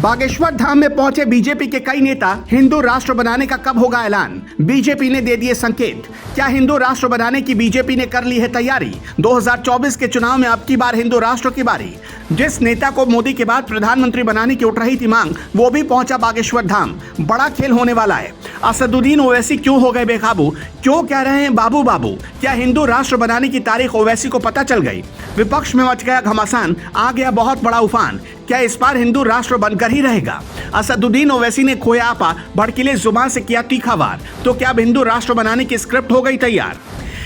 बागेश्वर धाम में पहुंचे बीजेपी के कई नेता। हिंदू राष्ट्र बनाने का कब होगा ऐलान? बीजेपी ने दे दिए संकेत। क्या हिंदू राष्ट्र बनाने की बीजेपी ने कर ली है तैयारी? 2024 के चुनाव में अब की बार हिंदू राष्ट्र की बारी। जिस नेता को मोदी के बाद प्रधानमंत्री बनाने की उठ रही थी मांग, वो भी पहुंचा बागेश्वर धाम। बड़ा खेल होने वाला है। असदुद्दीन ओवैसी क्यों हो गए बेकाबू? क्यों कह रहे हैं बाबू बाबू? क्या हिंदू राष्ट्र बनाने की तारीख ओवैसी को पता चल गई? विपक्ष में मच गया घमासान, आ गया बहुत बड़ा उफान। क्या इस बार हिंदू राष्ट्र बनकर ही रहेगा? असदुद्दीन ओवैसी ने खोया आपा, भड़कीले जुबान से किया तीखा वार। तो क्या अब हिंदू राष्ट्र बनाने की स्क्रिप्ट हो गई तैयार?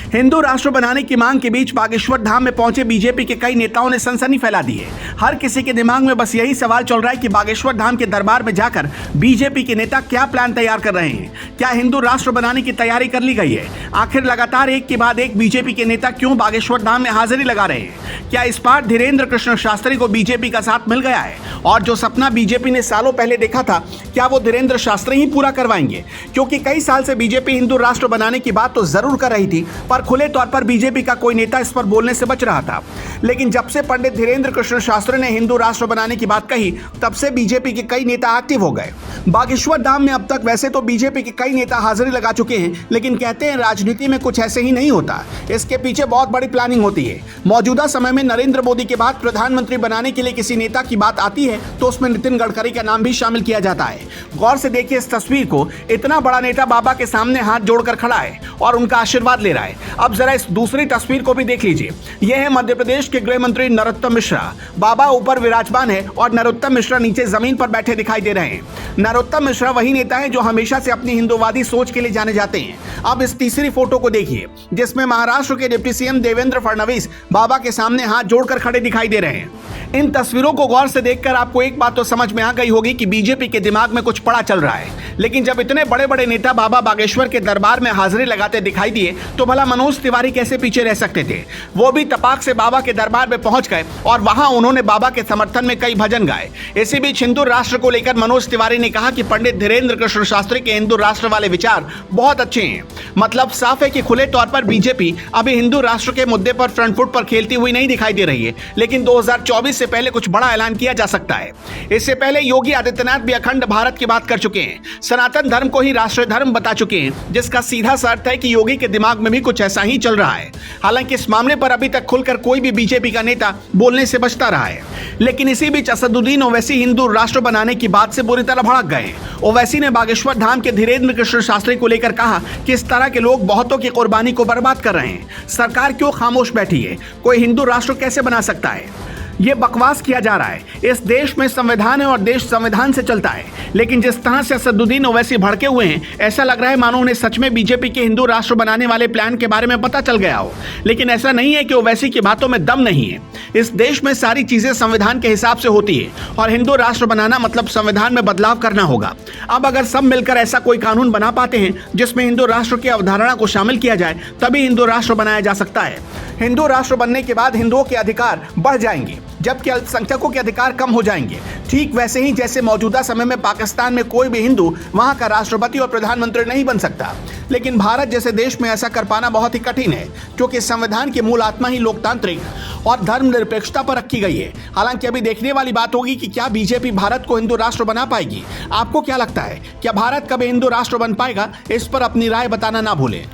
हिंदू राष्ट्र बनाने की मांग के बीच बागेश्वर धाम में पहुंचे बीजेपी के कई नेताओं ने सनसनी फैला दी है। हर किसी के दिमाग में बस यही सवाल चल रहा है कि बागेश्वर धाम के दरबार में जाकर बीजेपी के नेता क्या प्लान तैयार कर रहे हैं। क्या हिंदू राष्ट्र बनाने की तैयारी कर ली गई है? आखिर लगातार एक के बाद एक बीजेपी के नेता क्यों बागेश्वर धाम में हाजिरी लगा रहे हैं? क्या इस बार धीरेन्द्र कृष्ण शास्त्री को बीजेपी का साथ मिल गया है और जो सपना बीजेपी ने सालों पहले देखा था, क्या वो धीरेन्द्र शास्त्री ही पूरा करवाएंगे? क्योंकि कई साल से बीजेपी हिंदू राष्ट्र बनाने की बात तो जरूर कर रही थी, पर खुले तौर पर बीजेपी का कोई नेता इस पर बोलने से बच रहा था। लेकिन जब से पंडित धीरेन्द्र कृष्ण शास्त्री ने हिंदू राष्ट्र बनाने की बात कही, तब से बीजेपी के कई नेता एक्टिव हो गए। बागेश्वर धाम में अब तक वैसे तो बीजेपी के कई नेता हाजिरी लगा चुके हैं, लेकिन कहते हैं राजनीति में कुछ ऐसे ही नहीं होता। इसके पीछे बहुत बड़ी प्लानिंग होती है। मौजूदा समय में नरेंद्र मोदी के बाद प्रधानमंत्री बनाने के लिए किसी नेता की बात आती है तो उसमें नितिन गडकरी का नाम भी शामिल किया जाता है। गौर से देखिए इस तस्वीर को। इतना बड़ा नेता बाबा के सामने हाथ जोड़कर खड़ा है और उनका आशीर्वाद ले रहा है। अब जरा इस दूसरी तस्वीर को भी देख लीजिए। यह है मध्य प्रदेश के गृह मंत्री नरोत्तम मिश्रा। बाबा ऊपर विराजमान है और नरोत्तम मिश्रा नीचे जमीन पर बैठे दिखाई दे रहे हैं। नरोत्तम मिश्रा वही नेता है जो हमेशा से अपनी हिंदूवादी सोच के लिए जाने जाते हैं। अब इस तीसरी फोटो को देखिए, जिसमें महाराष्ट्र के डिप्टी सीएम देवेंद्र फडणवीस बाबा के सामने हाथ जोड़कर खड़े दिखाई दे रहे हैं। इन तस्वीरों को गौर से देखकर आपको एक बात तो समझ में आ गई होगी कि बीजेपी के दिमाग में कुछ बड़ा चल रहा है। लेकिन जब इतने बड़े बड़े नेता बाबा बागेश्वर के दरबार में हाजिरी लगाते दिखाई दिए तो भला मनोज तिवारी कैसे पीछे रह सकते थे? वो भी तपाक से बाबा के दरबार में पहुंच गए और वहां उन्होंने बाबा के समर्थन में कई भजन गाए। इसी बीच हिंदू राष्ट्र को लेकर मनोज तिवारी ने कहा कि पंडित धीरेन्द्र कृष्ण शास्त्री के हिंदू राष्ट्र वाले विचार बहुत अच्छे हैं। मतलब साफ है कि खुले तौर पर बीजेपी अभी हिंदू राष्ट्र के मुद्दे पर फ्रंट फुट पर खेलती हुई नहीं दिखाई दे रही है। लेकिन 2024 से पहले कुछ बड़ा ऐलान किया जा सकता है। इससे पहले योगी आदित्यनाथ भी अखंड भारत की बात कर चुके हैं। सनातन धर्म को ही राष्ट्रीय धर्म बता चुके हैं, जिसका सीधा सा अर्थ है कि योगी के दिमाग में भी कुछ ऐसा ही चल रहा है। हालांकि इस मामले पर अभी तक खुलकर कोई भी बीजेपी का नेता बोलने से बचता रहा है। लेकिन इसी बीच असदुद्दीन ओवैसी हिंदू राष्ट्र बनाने की बात से बुरी तरह भड़क गए। ओवैसी ने बागेश्वर धाम के धीरेन्द्र कृष्ण शास्त्री को लेकर कहा कि इस तरह के लोग बहुतों की कुर्बानी को बर्बाद कर रहे हैं। सरकार क्यों खामोश बैठी है? कोई हिंदू राष्ट्र कैसे बना सकता है? ये बकवास किया जा रहा है। इस देश में संविधान है और देश संविधान से चलता है। लेकिन जिस तरह से असदुद्दीन ओवैसी भड़के हुए हैं, ऐसा लग रहा है मानो उन्हें सच में बीजेपी के हिंदू राष्ट्र बनाने वाले प्लान के बारे में पता चल गया हो। लेकिन ऐसा नहीं है कि ओवैसी की बातों में दम नहीं है। इस देश में सारी चीजें संविधान के हिसाब से होती है और हिंदू राष्ट्र बनाना मतलब संविधान में बदलाव करना होगा। अब अगर सब मिलकर ऐसा कोई कानून बना पाते हैं जिसमें हिंदू राष्ट्र की अवधारणा को शामिल किया जाए, तभी हिंदू राष्ट्र बनाया जा सकता है। हिंदू राष्ट्र बनने के बाद हिंदुओं के अधिकार बढ़ जाएंगे, जबकि अल्पसंख्यकों के अधिकार कम हो जाएंगे। ठीक वैसे ही जैसे मौजूदा समय में पाकिस्तान में कोई भी हिंदू वहां का राष्ट्रपति और प्रधानमंत्री नहीं बन सकता। लेकिन भारत जैसे देश में ऐसा कर पाना बहुत ही कठिन है, क्योंकि संविधान की मूल आत्मा ही लोकतांत्रिक और धर्मनिरपेक्षता पर रखी गई है। हालांकि अभी देखने वाली बात होगी कि क्या बीजेपी भारत को हिंदू राष्ट्र बना पाएगी। आपको क्या लगता है, क्या भारत कभी हिंदू राष्ट्र बन पाएगा? इस पर अपनी राय बताना ना भूलें।